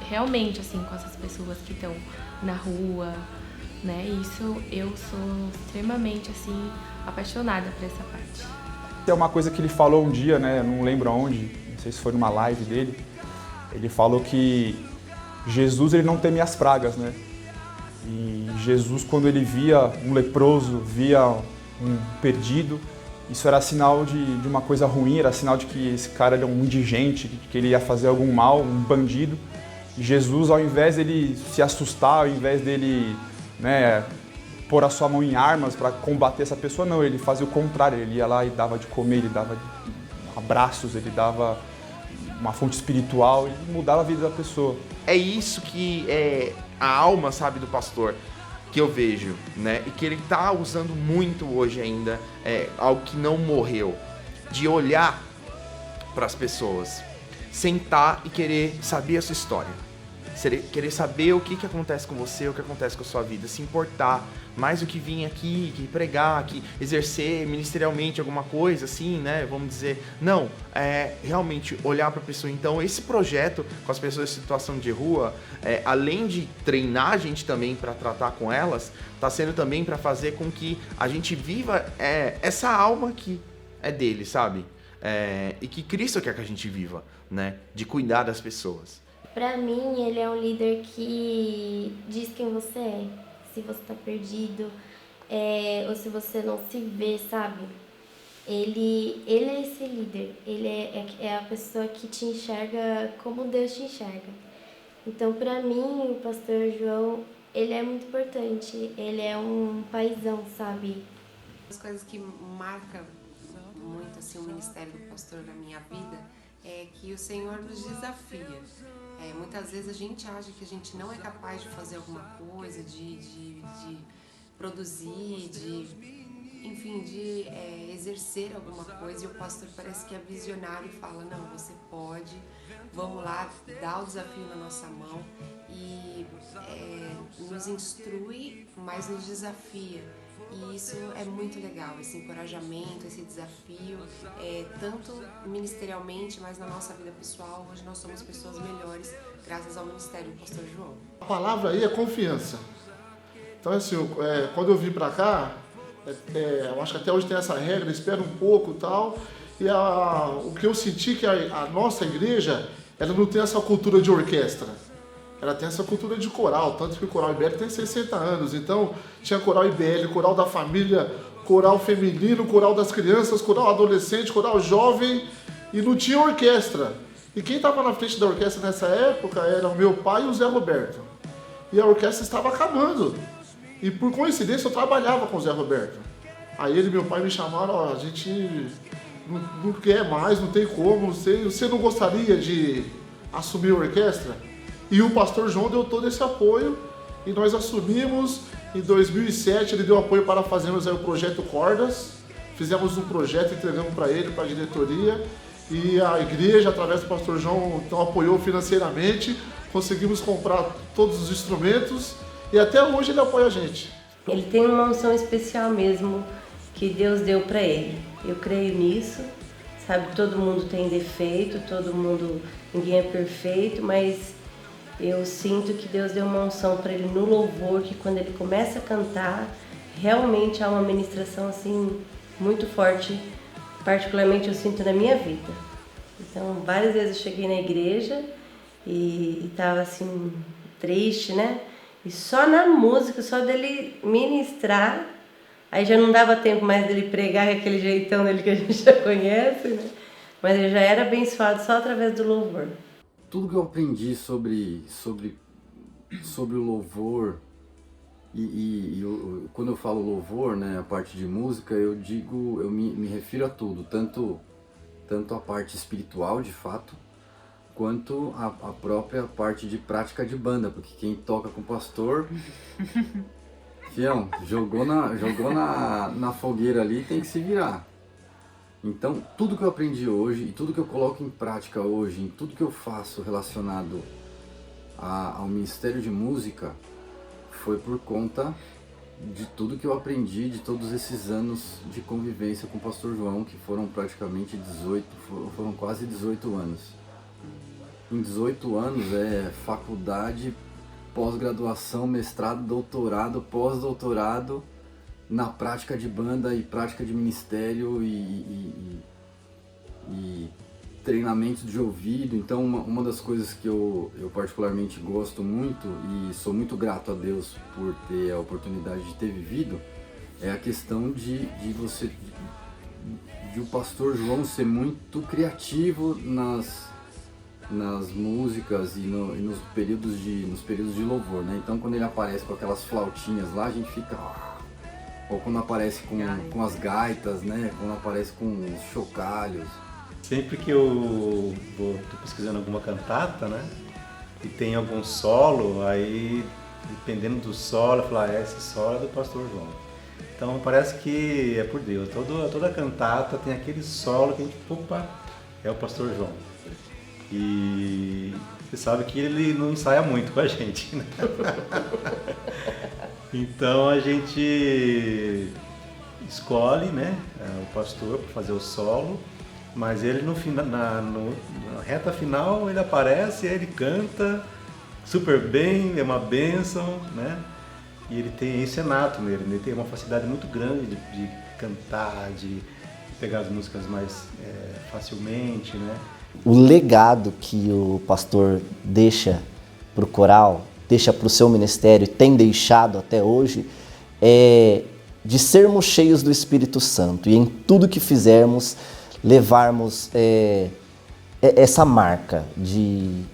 realmente, assim, com essas pessoas que estão na rua, né, e isso eu sou extremamente, assim, apaixonada por essa parte. É uma coisa que ele falou um dia, né, não lembro aonde, não sei se foi numa live dele, Ele falou que Jesus ele não teme as pragas, né? E Jesus, quando ele via um leproso, via um perdido, isso era sinal de uma coisa ruim, era sinal de que esse cara era um indigente, que ele ia fazer algum mal, um bandido. E Jesus, ao invés dele se assustar, ao invés dele, né, pôr a sua mão em armas para combater essa pessoa, não, ele fazia o contrário, ele ia lá e dava de comer, ele dava abraços, ele dava uma fonte espiritual e mudava a vida da pessoa. É isso que é a alma, sabe, do pastor, que eu vejo, né? E que ele tá usando muito hoje ainda, algo que não morreu, de olhar para as pessoas, sentar e querer saber a sua história, querer saber o que acontece com você, o que acontece com a sua vida, se importar mais do que vir aqui, que pregar, que exercer ministerialmente alguma coisa, assim, né, vamos dizer. Não, realmente olhar para a pessoa. Então, esse projeto com as pessoas em situação de rua, além de treinar a gente também para tratar com elas, está sendo também para fazer com que a gente viva essa alma que é dele, sabe? E que Cristo quer que a gente viva, né, de cuidar das pessoas. Pra mim, ele é um líder que diz quem você é. Se você tá perdido, ou se você não se vê, sabe? Ele é esse líder. Ele é a pessoa que te enxerga como Deus te enxerga. Então, pra mim, o pastor João, ele é muito importante. Ele é um paizão, sabe? As coisas que marcam muito assim, o ministério do pastor na minha vida é que o Senhor nos desafia. Muitas vezes a gente acha que a gente não é capaz de fazer alguma coisa, de produzir, enfim, de exercer alguma coisa, e o pastor parece que é visionário e fala, não, você pode, vamos lá, dá o desafio na nossa mão e nos instrui, mas nos desafia. E isso é muito legal, esse encorajamento, esse desafio, tanto ministerialmente, mas na nossa vida pessoal. Hoje nós somos pessoas melhores, graças ao ministério do pastor João. A palavra aí é confiança. Então, assim, quando eu vim pra cá, eu acho que até hoje tem essa regra, espera um pouco e tal, e o que eu senti que a nossa igreja, ela não tem essa cultura de orquestra. Ela tem essa cultura de coral, tanto que o Coral IBL tem 60 anos. Então, tinha Coral IBL, Coral da Família, Coral Feminino, Coral das Crianças, Coral Adolescente, Coral Jovem, e não tinha orquestra. E quem estava na frente da orquestra nessa época era o meu pai e o Zé Roberto. E a orquestra estava acabando. E por coincidência eu trabalhava com o Zé Roberto. Aí ele e meu pai me chamaram, a gente não quer mais, não tem como, você não gostaria de assumir a orquestra? E o pastor João deu todo esse apoio e nós assumimos. Em 2007 ele deu apoio para fazermos aí o projeto Cordas. Fizemos um projeto, entregamos para ele, para a diretoria. E a igreja, através do pastor João, então apoiou financeiramente. Conseguimos comprar todos os instrumentos e até hoje ele apoia a gente. Ele tem uma unção especial mesmo que Deus deu para ele. Eu creio nisso. Sabe, todo mundo tem defeito, ninguém é perfeito, mas eu sinto que Deus deu uma unção para ele no louvor, que quando ele começa a cantar, realmente há uma ministração assim muito forte, particularmente eu sinto na minha vida. Então, várias vezes eu cheguei na igreja e estava assim triste, né? E só na música, só dele ministrar, aí já não dava tempo mais dele pregar com aquele jeitão dele que a gente já conhece, né? Mas ele já era abençoado só através do louvor. Tudo que eu aprendi sobre o louvor quando eu falo louvor, né, a parte de música, eu me refiro a tudo, tanto a parte espiritual de fato, quanto a própria parte de prática de banda, porque quem toca com o pastor, fião, jogou na fogueira ali, tem que se virar. Então, tudo que eu aprendi hoje e tudo que eu coloco em prática hoje, em tudo que eu faço relacionado ao Ministério de Música, foi por conta de tudo que eu aprendi, de todos esses anos de convivência com o pastor João, que foram praticamente foram quase 18 anos. Em 18 anos é faculdade, pós-graduação, mestrado, doutorado, pós-doutorado, na prática de banda e prática de ministério e treinamentos de ouvido. Então uma das coisas que eu particularmente gosto muito e sou muito grato a Deus por ter a oportunidade de ter vivido é a questão de o pastor João ser muito criativo nas músicas e nos períodos de louvor, né? Então quando ele aparece com aquelas flautinhas lá, a gente fica... Ou quando aparece com as gaitas, né? Quando aparece com os chocalhos. Sempre que eu tô pesquisando alguma cantata, né? E tem algum solo, aí dependendo do solo, eu falo, esse solo é do pastor João. Então parece que é por Deus. Toda cantata tem aquele solo que a gente, opa, é o pastor João. E você sabe que ele não ensaia muito com a gente, né? Então a gente escolhe, né, o pastor para fazer o solo, mas ele na reta final ele aparece, ele canta super bem, é uma bênção, né? E ele tem esse nato nele, ele tem uma facilidade muito grande de cantar, de pegar as músicas mais facilmente, né? O legado que o pastor deixa para o coral, deixa para o seu ministério, tem deixado até hoje, é de sermos cheios do Espírito Santo e em tudo que fizermos, levarmos essa marca de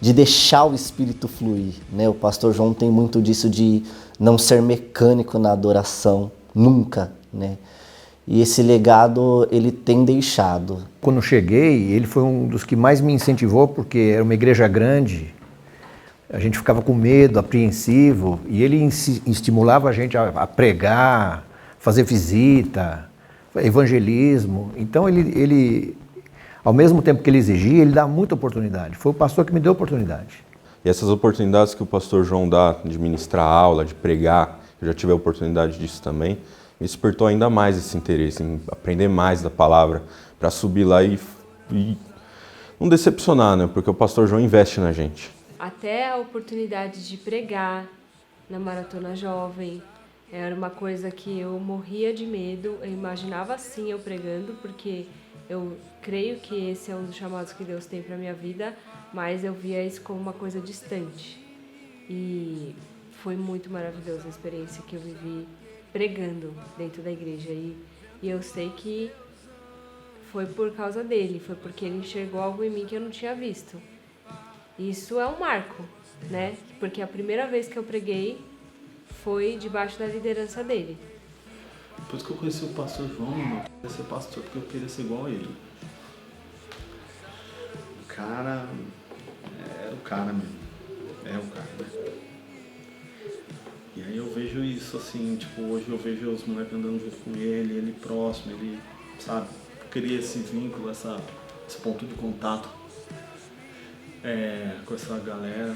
deixar o Espírito fluir, né? O pastor João tem muito disso de não ser mecânico na adoração, nunca, né? E esse legado ele tem deixado. Quando eu cheguei, ele foi um dos que mais me incentivou, porque era uma igreja grande, a gente ficava com medo, apreensivo, e ele estimulava a gente a pregar, fazer visita, evangelismo. Então ele, ao mesmo tempo que ele exigia, ele dá muita oportunidade. Foi o pastor que me deu oportunidade. E essas oportunidades que o pastor João dá de ministrar aula, de pregar, eu já tive a oportunidade disso também, me despertou ainda mais esse interesse em aprender mais da palavra, para subir lá e não decepcionar, né? Porque o pastor João investe na gente. Até a oportunidade de pregar na Maratona Jovem era uma coisa que eu morria de medo. Eu imaginava assim eu pregando, porque eu creio que esse é um dos chamados que Deus tem para minha vida, mas eu via isso como uma coisa distante. E foi muito maravilhosa a experiência que eu vivi pregando dentro da igreja. E eu sei que foi por causa dele, foi porque ele enxergou algo em mim que eu não tinha visto. Isso é um marco, né? Porque a primeira vez que eu preguei foi debaixo da liderança dele. Depois que eu conheci o pastor João, eu queria ser pastor porque eu queria ser igual a ele. O cara era o cara mesmo. É o cara, né? E aí eu vejo isso assim, tipo, hoje eu vejo os moleques andando junto com ele próximo, ele, sabe, queria esse vínculo, esse ponto de contato com essa galera.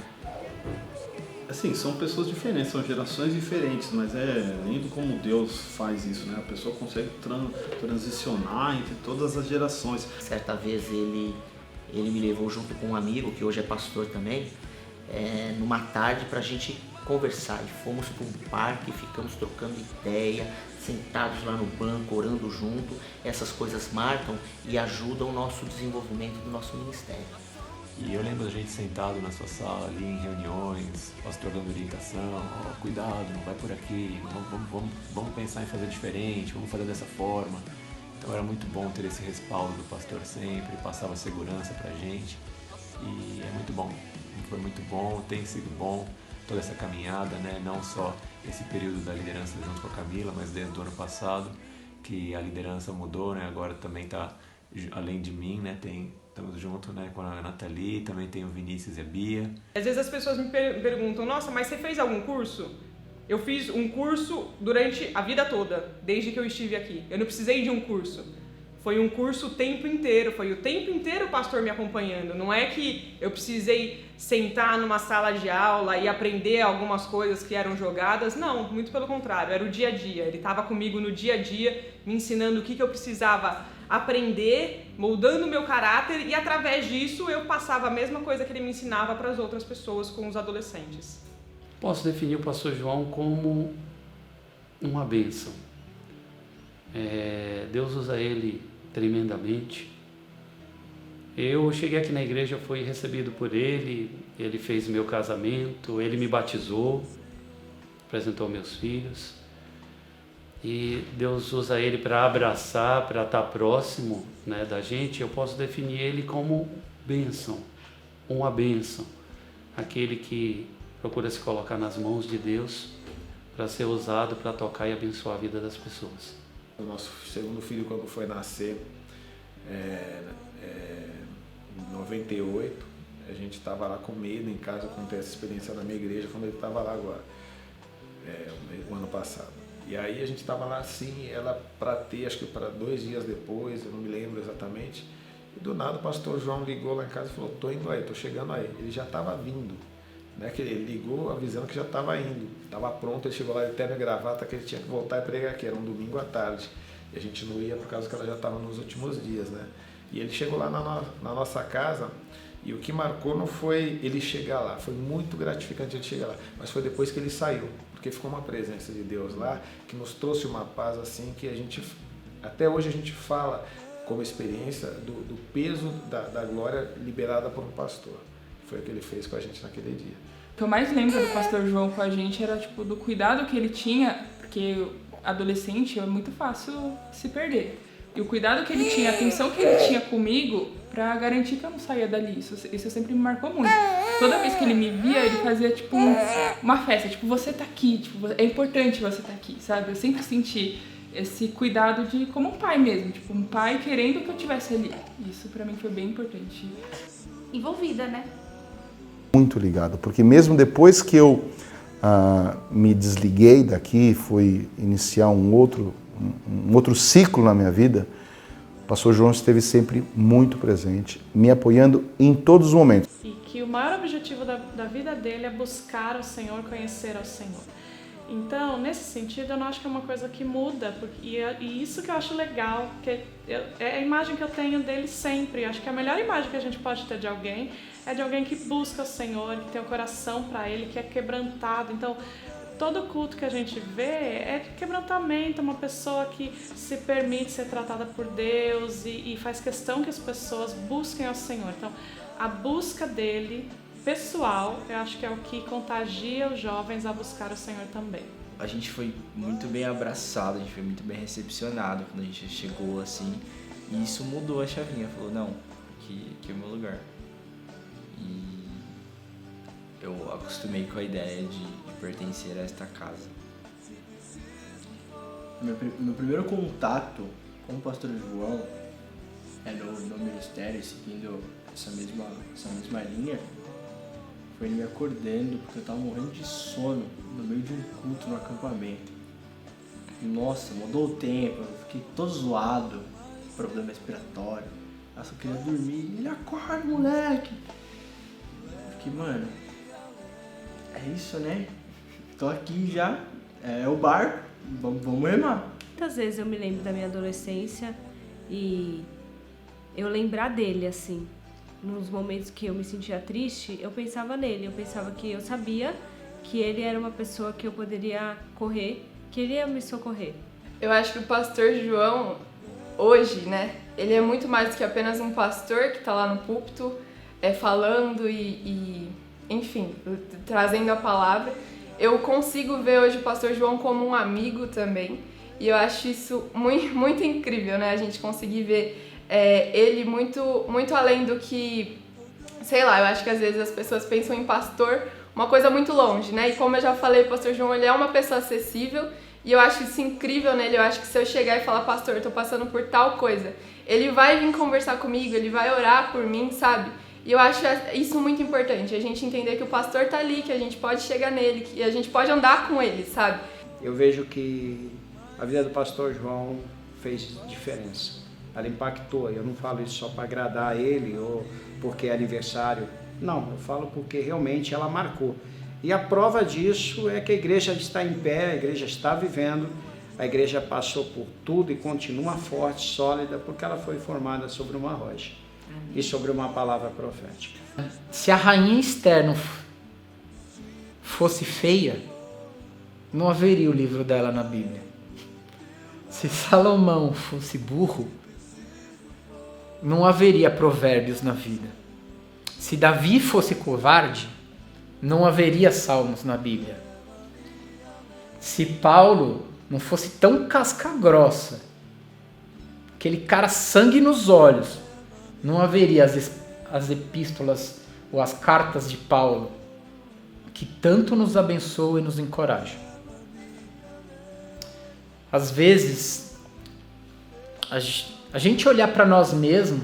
Assim, são pessoas diferentes, são gerações diferentes, mas é lindo como Deus faz isso, né? A pessoa consegue transicionar entre todas as gerações. Certa vez ele me levou junto com um amigo, que hoje é pastor também, numa tarde pra gente conversar. E fomos para um parque, ficamos trocando ideia, sentados lá no banco, orando junto. Essas coisas marcam e ajudam o nosso desenvolvimento do nosso ministério. E eu lembro da gente sentado na sua sala ali em reuniões, pastor dando orientação, cuidado, não vai por aqui, vamos pensar em fazer diferente, vamos fazer dessa forma. Então era muito bom ter esse respaldo do pastor sempre, passava segurança pra gente e é muito bom. Foi muito bom, tem sido bom toda essa caminhada, né? Não só esse período da liderança junto com a Camila, mas desde o ano passado que a liderança mudou, né? Agora também está, além de mim, né? Estamos junto, né, com a Nathalie, também tem o Vinícius e a Bia. Às vezes as pessoas me perguntam, nossa, mas você fez algum curso? Eu fiz um curso durante a vida toda, desde que eu estive aqui. Eu não precisei de um curso. Foi um curso o tempo inteiro, foi o tempo inteiro o pastor me acompanhando. Não é que eu precisei sentar numa sala de aula e aprender algumas coisas que eram jogadas. Não, muito pelo contrário, era o dia a dia. Ele estava comigo no dia a dia, me ensinando o que eu precisava aprender, moldando o meu caráter, e através disso eu passava a mesma coisa que ele me ensinava para as outras pessoas, com os adolescentes. Posso definir o pastor João como uma bênção. Deus usa ele tremendamente Eu cheguei aqui na igreja, fui recebido por ele fez meu casamento, ele me batizou, apresentou meus filhos. E Deus usa ele para abraçar, para estar próximo, né, da gente. Eu posso definir ele como bênção, uma bênção. Aquele que procura se colocar nas mãos de Deus para ser usado para tocar e abençoar a vida das pessoas. O nosso segundo filho, quando foi nascer, em 98, a gente estava lá com medo em casa, eu contei essa experiência na minha igreja quando ele estava lá agora, o ano passado. E aí a gente estava lá assim, ela para ter, acho que para 2 dias depois, eu não me lembro exatamente, e do nada o pastor João ligou lá em casa e falou, tô indo aí, tô chegando aí. Ele já estava vindo, né? Que ele ligou avisando que já estava indo, estava pronto, ele chegou lá, ele terno e gravata, que ele tinha que voltar e pregar aqui, era um domingo à tarde. E a gente não ia por causa que ela já estava nos últimos dias, né? E ele chegou lá na nossa casa, e o que marcou não foi ele chegar lá, foi muito gratificante ele chegar lá, mas foi depois que ele saiu, porque ficou uma presença de Deus lá, que nos trouxe uma paz assim, que a gente, até hoje a gente fala como experiência do peso da glória liberada por um pastor. Foi o que ele fez com a gente naquele dia. O que eu mais lembro do pastor João com a gente era tipo do cuidado que ele tinha, porque adolescente é muito fácil se perder. E o cuidado que ele tinha, a atenção que ele tinha comigo pra garantir que eu não saía dali. Isso sempre me marcou muito. Toda vez que ele me via, ele fazia tipo uma festa, tipo, você tá aqui, tipo, é importante você tá aqui, sabe? Eu sempre senti esse cuidado de como um pai mesmo, tipo, um pai querendo que eu estivesse ali. Isso pra mim foi bem importante. Envolvida, né? Muito ligado, porque mesmo depois que eu me desliguei daqui, fui iniciar um outro ciclo na minha vida, o pastor João esteve sempre muito presente, me apoiando em todos os momentos. E que o maior objetivo da vida dele é buscar o Senhor, conhecer ao Senhor. Então, nesse sentido, eu não acho que é uma coisa que muda, e isso que eu acho legal, que é a imagem que eu tenho dele sempre. Eu acho que a melhor imagem que a gente pode ter de alguém é de alguém que busca o Senhor, que tem o coração para Ele, que é quebrantado. Então, todo culto que a gente vê é de quebrantamento, uma pessoa que se permite ser tratada por Deus e faz questão que as pessoas busquem ao Senhor. Então, a busca dele, pessoal, eu acho que é o que contagia os jovens a buscar o Senhor também. A gente foi muito bem abraçado, a gente foi muito bem recepcionado quando a gente chegou assim, e isso mudou a chavinha, falou, não, aqui é o meu lugar. E eu acostumei com a ideia de pertencer a esta casa. Meu primeiro contato com o pastor João no ministério, seguindo essa mesma linha, foi ele me acordando, porque eu tava morrendo de sono no meio de um culto no acampamento. Nossa, mudou o tempo, eu fiquei todo zoado, problema respiratório. Eu só queria dormir. Ele acorda, moleque! Eu fiquei, mano, é isso, né? Tô aqui já, é o barco, vamos remar. Muitas vezes eu me lembro da minha adolescência e eu lembrar dele, assim. Nos momentos que eu me sentia triste, eu pensava nele. Eu pensava que eu sabia que ele era uma pessoa que eu poderia correr, que ele ia me socorrer. Eu acho que o pastor João, hoje, né, ele é muito mais do que apenas um pastor que tá lá no púlpito, falando e enfim, trazendo a palavra. Eu consigo ver hoje o pastor João como um amigo também. E eu acho isso muito, muito incrível, né? A gente conseguir ver ele muito além do que, sei lá, eu acho que às vezes as pessoas pensam em pastor uma coisa muito longe, né? E como eu já falei, o pastor João, ele é uma pessoa acessível e eu acho isso incrível nele. Eu acho que se eu chegar e falar, pastor, eu tô passando por tal coisa, ele vai vir conversar comigo, ele vai orar por mim, sabe? E eu acho isso muito importante, a gente entender que o pastor tá ali, que a gente pode chegar nele, que a gente pode andar com ele, sabe? Eu vejo que a vida do pastor João fez diferença. Ela impactou. Eu não falo isso só para agradar ele ou porque é aniversário. Não, eu falo porque realmente ela marcou. E a prova disso é que a igreja está em pé, a igreja está vivendo, a igreja passou por tudo e continua forte, sólida, porque ela foi formada sobre uma rocha e sobre uma palavra profética. Se a rainha Esther fosse feia, não haveria o livro dela na Bíblia. Se Salomão fosse burro, não haveria provérbios na vida. Se Davi fosse covarde, não haveria salmos na Bíblia. Se Paulo não fosse tão casca grossa, aquele cara sangue nos olhos, não haveria as epístolas ou as cartas de Paulo, que tanto nos abençoam e nos encorajam. Às vezes, a gente olhar para nós mesmos,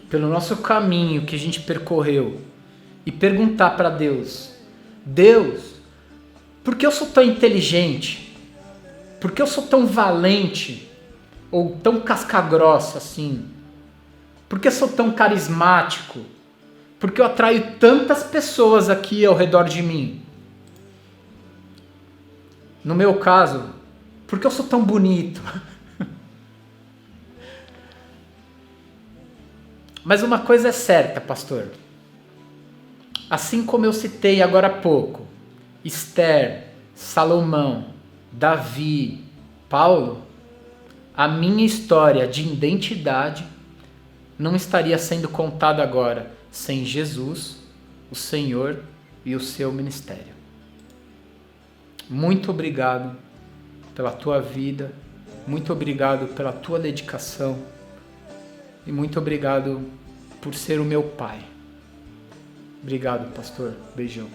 pelo nosso caminho que a gente percorreu, e perguntar para Deus, Deus, por que eu sou tão inteligente? Por que eu sou tão valente? Ou tão casca-grossa assim? Por que eu sou tão carismático? Por que eu atraio tantas pessoas aqui ao redor de mim? No meu caso, por que eu sou tão bonito? Mas uma coisa é certa, pastor. Assim como eu citei agora há pouco, Esther, Salomão, Davi, Paulo, a minha história de identidade não estaria sendo contada agora sem Jesus, o Senhor e o seu ministério. Muito obrigado pela tua vida, muito obrigado pela tua dedicação e muito obrigado por ser o meu pai. Obrigado, pastor. Beijão.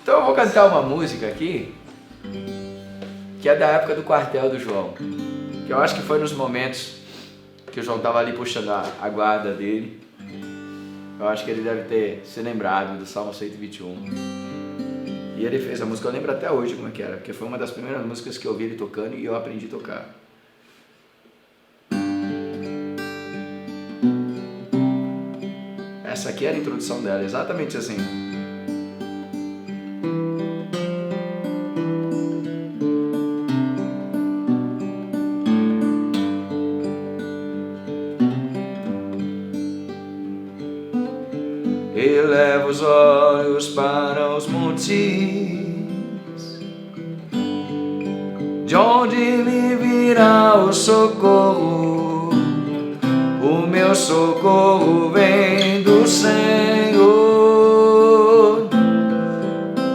Então eu vou cantar uma música aqui que é da época do quartel do João, que eu acho que foi nos momentos que o João estava ali puxando a guarda dele. Eu acho que ele deve ter se lembrado do Salmo 121. E ele fez a música, eu lembro até hoje como é que era, porque foi uma das primeiras músicas que eu vi ele tocando e eu aprendi a tocar. Essa aqui era a introdução dela, exatamente assim. Eleva os olhos para os montes, de onde me virá o socorro. O meu socorro vem do Senhor,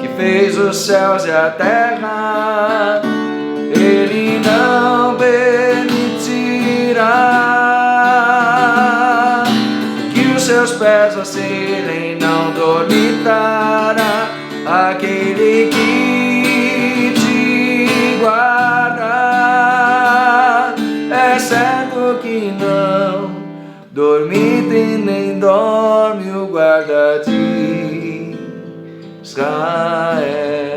que fez os céus e a terra. Ele não permitirá que os seus pés vacilem, não dormitará aquele que te guarda. É certo que não dormite nem dorme o guarda de Israel.